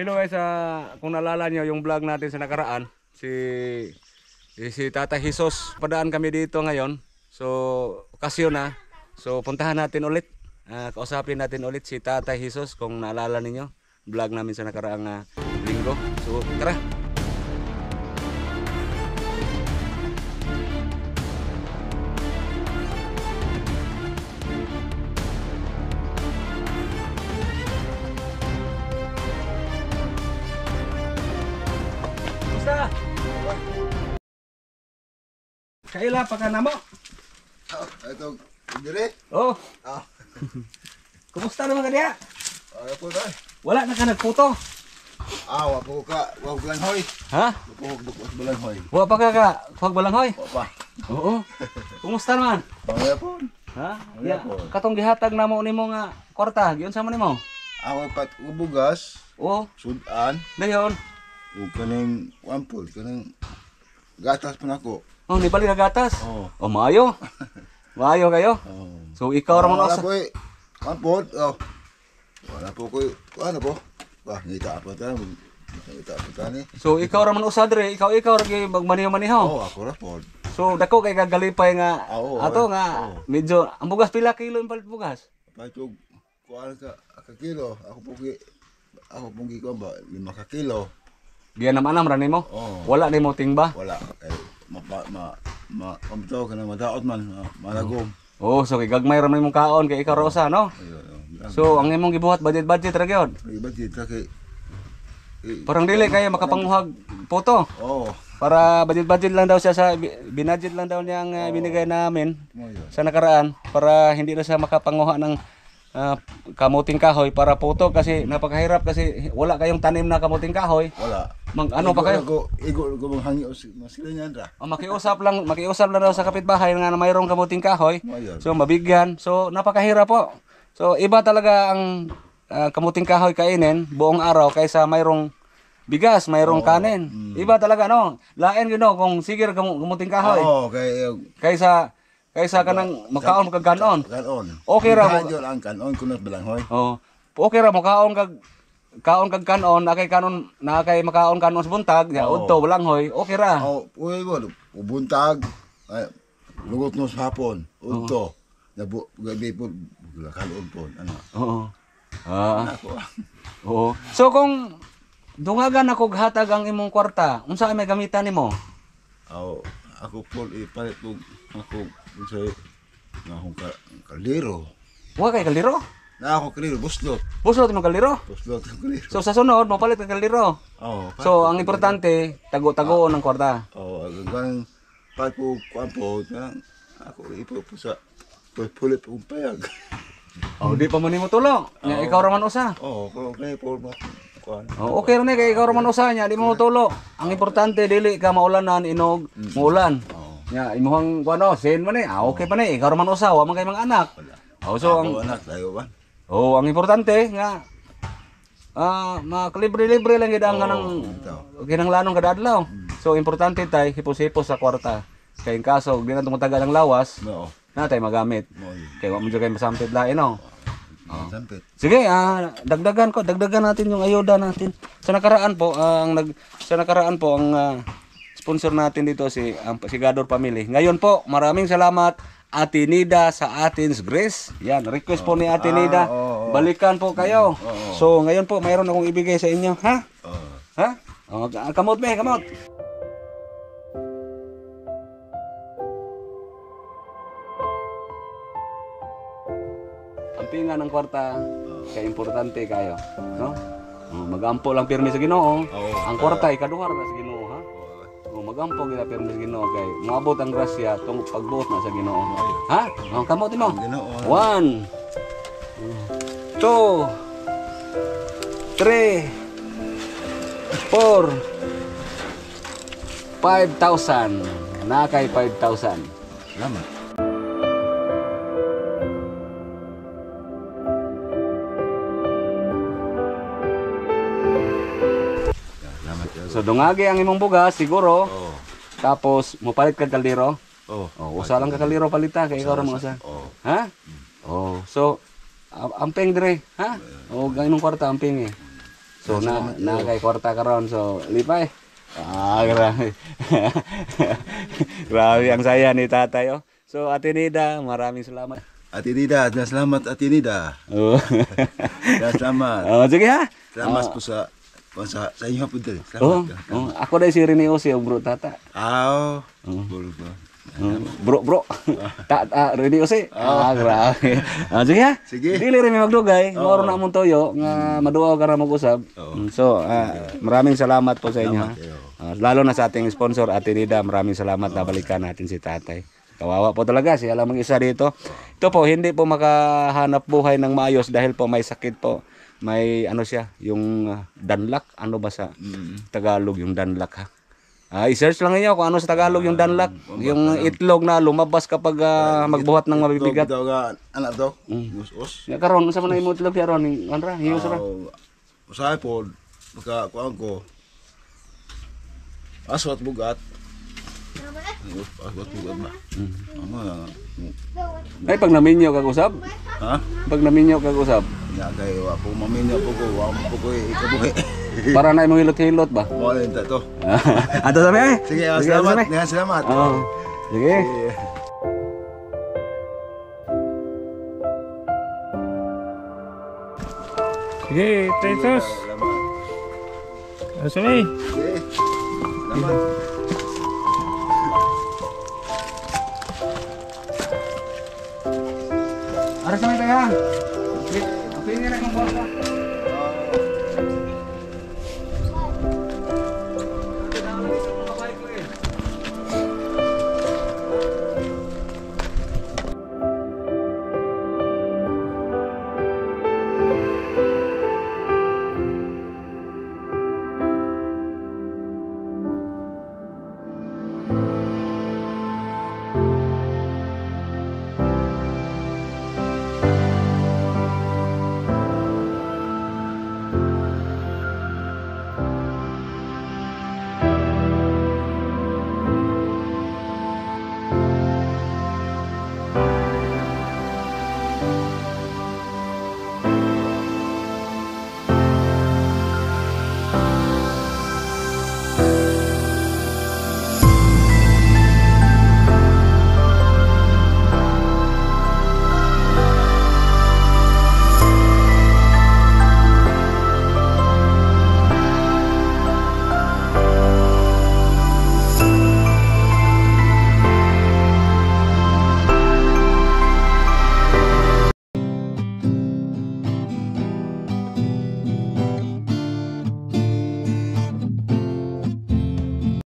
Hello guys, kung naalala nyo yung vlog natin sa nakaraan, si Tata Jesus, padaan kami dito ngayon. So, okasyon na. So, puntahan natin ulit. Kausapin natin ulit si Tata Jesus kung naalala ninyo. Vlog namin sa nakaraang linggo. So, tara! Kaila pa ka na mo? Ito, dire? Oh. Ah. Kumusta naman ka diya? Po tayo. Wala na ka nagputo. Wapo ka, wag balanghoy. Ha? Wapo balanghoy. Wa pa ka huwag balanghoy? Wapa. Oo. Kumusta naman? Pangaya po. Ha? Wala Ya, po. katong gihatag namo nimo nga kwarta, giun sa man nimo? Ako pat ubugas, Oo. sudan, Dayon. ug kaning wampol, kaning gatas pa nako. Oh, ni bali gatas. Oo. Oh, maayo. Maayo kayo. Oh. So ikaw ra man Wala usa. po wampol. Oh. Wala po ko, ano po? Ngita pa ta, ngita pa ta ni. So ikaw ra man usa dire, ikaw ra gyud magmaniho-maniho. Ako ra po. So dako kay gagalipay nga Oo, ato nga oo. medyo ang bugas pila kilo yung palit bugas? Patog kuan ka kilo, ako po ko ba 5 ka kilo. Giyan naman ra nimo. Oo. Wala nimo tingba. Wala kay kamto ka na madaot man malagom. Oh, so kay gagmay ra man imong kaon kay ikaw ra usa, no? Ayun. So ang imong gibuhat budget ra gyud. Iba kita kay Parang dili kay makapanguhag puto. oh, Para budget lang daw siya sa binudget lang daw niya ang binigay namin mo yun. sa nakaraan para hindi na siya makapanguha ng kamuting kahoy para puto kasi napakahirap kasi wala kayong tanim na kamuting kahoy. Wala. Ano pa kayo? Igo manghangi sila niyan ra. Makiusap lang daw sa kapitbahay nga na mayroong kamuting kahoy. Mo yun. So mabigyan. So napakahirap po. So iba talaga ang kamuting kahoy kainin buong araw kaysa mayroong bigas, mayroong kanin. Iba talaga no. Lain gino kung sige kamuting kahoy. Oo, Kaysa kanang makaon kag kanon. kanon. Okay ra mo. Medyo lang kanon kuno balanghoy. Oh. Okay ra mo kaon kag kanon, nakay kanon, nakay makaon kanon sa buntag, ya udto balanghoy. Okay ra. Oh, uy mo ubuntag ay lugot no sa hapon. Udto. Nabo gabi po kanon po ano. Oo. Ah. Ako. Oo. So kung dungagan ako hatag ang imong kwarta, unsa may gamitan nimo? Ako po ipalit po ako sa akong kaldero. Wa kay kaldero? Na ako kaldero buslot. Buslot imong kaldero? Buslot ang kaldero. So sa sunod mapalit ka kaldero. Oh, So ang importante tago-tagoon ang kwarta. Ang pagpo kwampo na ako ipo po sa pulit pong payag. Oh, di pa man nimo tulo. Nya ikaw ra man usa. Kung kaya po kuan. Oh, okay ra ni kay ikaw ra man usa nya di mo tulo. Ang importante dili ka maulanan inog muulan. Nya imong kuno sen man ni. Okay pa ni ikaw ra man usa wa man kay mga anak. Oh, so ang anak tayo ba? oh, ang importante nga makalibre-libre lang gid ang kanang kinahanglanon kada adlaw. So importante tay hipos-hipos sa kwarta. Kay in kaso di na tumatagal ang lawas, No. na tay magamit. Kay wa mo jud kay masampit lain no. Sampit. Sige, dagdagan natin yung ayuda natin. Sa nakaraan po ang sponsor natin dito si Gador Family. Ngayon po, maraming salamat Ate Nida sa Athens Grace. Yan, request po ni Ate Nida. Balikan po kayo. So, ngayon po mayroon akong ibigay sa inyo, ha? Ha? Kamot. Ampingan ng kwarta, kaya importante kayo, no? Magampo lang pirmi sa Ginoo. Ang kwarta ikaduhar na sa Ginoo, ha? Magampo gila pirmi sa Ginoo kay moabot ang grasya tungod pagbuot na sa Ginoo. Ha? Kamot mo. 1 2 3 4 5,000. Nakay 5,000. Salamat. So dungagi ang imong bugas siguro. Tapos mopalit kag kaldero. Usa lang ka kaldero palita kay ikaw ra mo usa. Ha? So amping dire, ha? O ganong kwarta amping eh. So na kay kwarta karon. So lipay. Grabe. Grabe ang saya ni tatay oh. So Ate Nida, maraming salamat. Ate Nida, selamat Ate Nida. Oh. Selamat. Oh, sige ha. Selamat po sa inyo po din. Oh, Selamat. ako dai si Rene Ose, bro tata. Bro. Bro. Rene Ose. Grabe. Sige ha. Sige. Dili rin may magdugay. Moro na among toyo nga maduaw ka ra mag-usab. So, maraming salamat po sa inyo. Ha? Lalo na sa ating sponsor Ate Nida, maraming salamat na balikan natin si tatay. Kawawa po talaga siya lamang isa dito. Ito po hindi po makahanap buhay ng maayos dahil po may sakit po. May ano siya, yung danlak, ano ba sa Tagalog yung danlak ha? I-search lang niyo kung ano sa Tagalog yung danlak, yung itlog na lumabas kapag magbuhat ng mabibigat. Ito ga anak to. Us. Ya karon sa man imo itlog karon ni anra, hiyos ra. Usahay po maka kuan ko. Aswat bugat. Aswat bugat ba? Ay pag naminyo kag usab? Ha? Pag naminyo kag usab. Ya kay wa po maminyo po ko, wa po ko ikabuhi. Para na imong hilot-hilot ba? Mo lang to. Ato sabi ay. Sige, selamat. Selamat. Oh. Sige. Sige, Titus. Asal Sige. Selamat. Ara sa may tayo. Okay, nga na kung basta.